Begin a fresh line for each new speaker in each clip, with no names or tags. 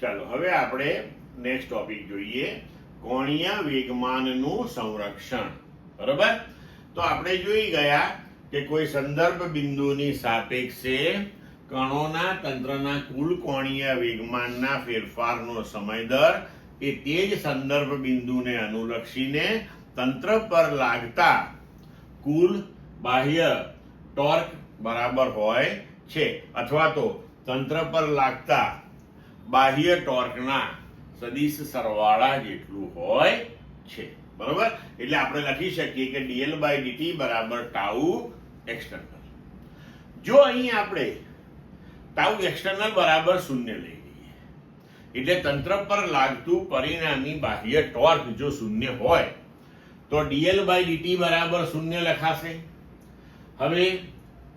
ચાલો હવે આપણે નેક્સ્ટ ટોપિક જોઈએ, કોણીય વેગમાનનું સંરક્ષણ. બરોબર, તો આપણે જોઈ ગયા કે કોઈ સંદર્ભ બિંદુની સાપેક્ષે કણોના તંત્રના કુલ કોણીય વેગમાનના ફેરફારનો સમય દર એ તે જ સંદર્ભ બિંદુને અનુલક્ષીને તંત્ર પર લાગતા કુલ બાહ્ય ટોર્ક બરાબર હોય છે, અથવા તો તંત્ર પર લાગતા બાહ્ય ટોર્કના સદિશ સરવાળા જેટલું હોય છે. બરોબર, એટલે આપણે લખી શકીએ કે dl by dt બરાબર ટાઉ એક્સટર્નલ. જો અહીં આપણે ટાઉ એક્સટર્નલ બરાબર 0 લઈ લઈએ, એટલે તંત્ર પર લાગતું પરિણામી બાહ્ય ટોર્ક જો 0 હોય તો dl by dt બરાબર 0 લખાશે. હવે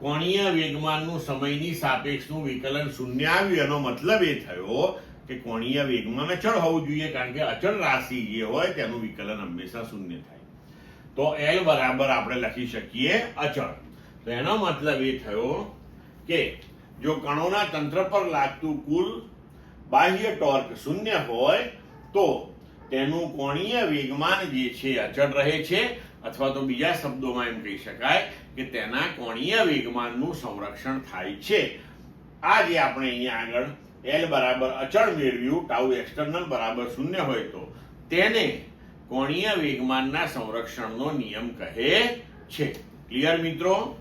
કોણીય વેગમાનનું સમયની સાપેક્ષનું વિકલન 0 આવ્યું, એનો મતલબ એ થયો કે કોણીય વેગમાન અચળ હોવું જોઈએ, કારણ કે અચળ રાશિ જે હોય તેનું વિકલન હંમેશા 0 થાય. તો L બરાબર આપણે લખી શકીએ અચળ. તો એનો મતલબ એ થયો કે જો કણોના તંત્ર પર લાગતું કુલ બાહ્ય ટોર્ક 0 હોય તો તેનું કોણીય વેગમાન જે છે અચળ રહે છે, અથવા તો બીજા શબ્દોમાં એમ કહી શકાય કે તેના કોણીય વેગમાનનું સંરક્ષણ થાય છે. આ જે આપણે અહીંયા આગળ L બરાબર અચળ મેળવ્યું, ટાઉ એક્સટર્નલ બરાબર 0 હોય તો તેને કોણીય વેગમાનના સંરક્ષણનો નિયમ કહે છે. ક્લિયર મિત્રો?